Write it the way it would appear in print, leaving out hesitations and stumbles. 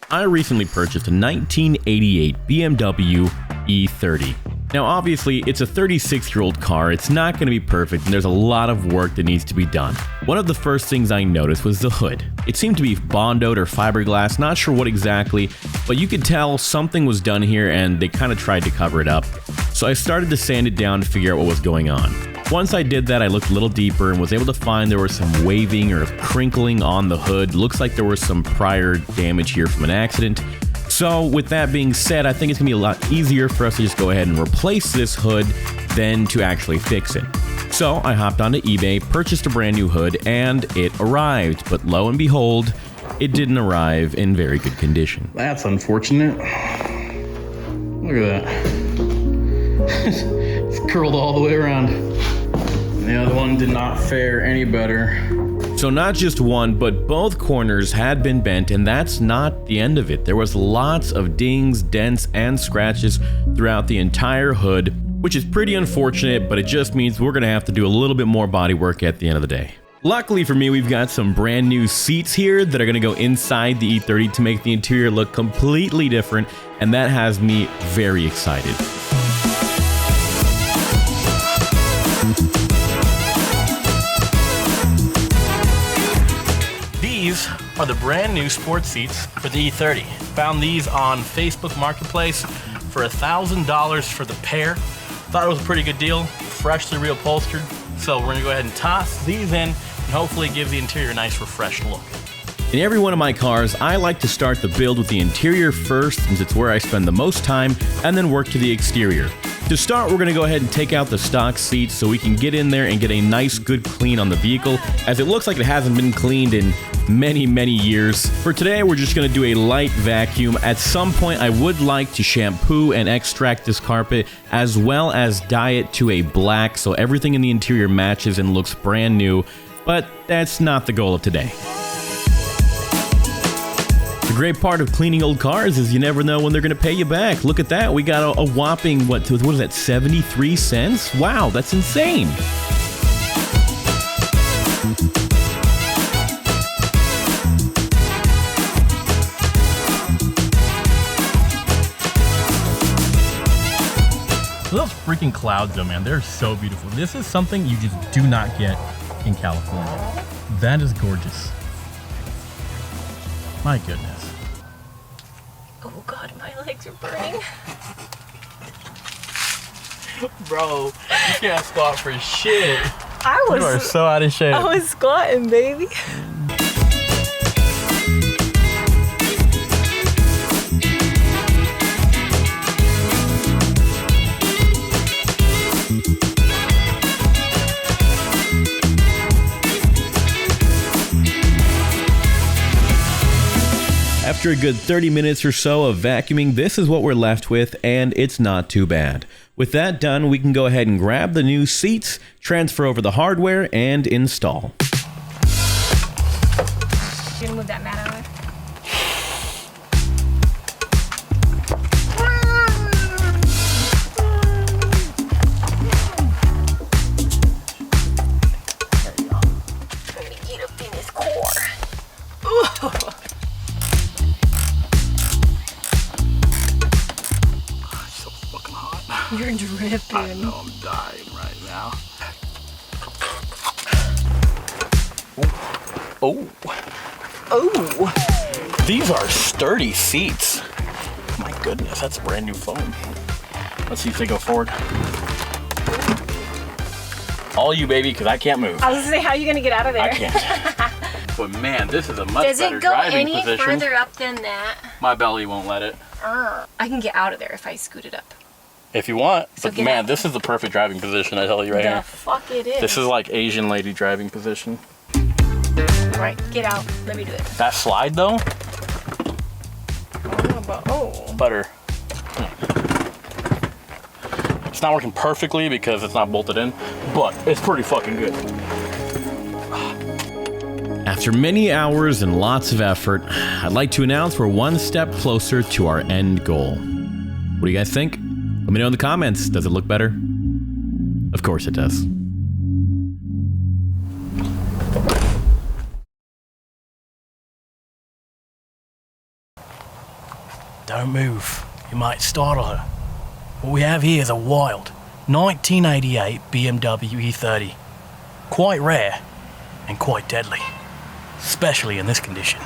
I recently purchased a 1988 BMW E30. Now obviously it's a 36-year-old car, it's not going to be perfect and there's a lot of work that needs to be done. One of the first things I noticed was the hood. It seemed to be bondoed or fiberglass, not sure what exactly, but you could tell something was done here and they kind of tried to cover it up. So I started to sand it down to figure out what was going on. Once I did that, I looked a little deeper and was able to find there was some waving or crinkling on the hood. Looks like there was some prior damage here from an accident. So with that being said, I think it's gonna be a lot easier for us to just go ahead and replace this hood than to actually fix it. So I hopped onto eBay, purchased a brand new hood, and it arrived. But lo and behold, it didn't arrive in very good condition. That's unfortunate. Look at that. It's curled all the way around. And the other one did not fare any better. So not just one, but both corners had been bent, and that's not the end of it. There was lots of dings, dents, and scratches throughout the entire hood, which is pretty unfortunate, but it just means we're gonna have to do a little bit more body work at the end of the day. Luckily for me, we've got some brand new seats here that are gonna go inside the E30 to make the interior look completely different, and that has me very excited. These are the brand new sports seats for the E30. Found these on Facebook Marketplace for $1,000 for the pair. Thought it was a pretty good deal, freshly reupholstered. So we're gonna go ahead and toss these in and hopefully give the interior a nice refreshed look. In every one of my cars, I like to start the build with the interior first, since it's where I spend the most time, and then work to the exterior. To start, we're going to go ahead and take out the stock seats so we can get in there and get a nice good clean on the vehicle, as it looks like it hasn't been cleaned in many years. For today, we're just going to do a light vacuum. At some point, I would like to shampoo and extract this carpet, as well as dye it to a black so everything in the interior matches and looks brand new, but that's not the goal of today. The great part of cleaning old cars is you never know when they're going to pay you back. Look at that. We got a whopping, what is that, 73 cents? Wow, that's insane. Those freaking clouds though, man, they're so beautiful. This is something you just do not get in California. That is gorgeous. My goodness. Oh God, my legs are burning. Bro, you can't squat for shit. You are so out of shape. I was squatting, baby. After a good 30 minutes or so of vacuuming, this is what we're left with, and it's not too bad. With that done, we can go ahead and grab the new seats, transfer over the hardware, and install. You're gonna move that mat out of there? Let me get up in this core. Ooh. You're dripping. I know, I'm dying right now. Oh. Oh. These are sturdy seats. My goodness, that's brand new foam. Let's see if they go forward. All you, baby, because I can't move. I was gonna say, how are you gonna get out of there? I can't. But man, this is a much better driving position. Does it go any further up than that? My belly won't let it. I can get out of there if I scoot it up. If you want. So but man, this is the perfect driving position, I tell you right here. The fuck it is. This is like Asian lady driving position. All right, get out. Let me do it. That slide though? Oh. Butter. It's not working perfectly because it's not bolted in, but it's pretty fucking good. After many hours and lots of effort, I'd like to announce we're one step closer to our end goal. What do you guys think? Let me know in the comments. Does it look better? Of course it does. Don't move. You might startle her. What we have here is a wild 1988 BMW E30. Quite rare and quite deadly, especially in this condition.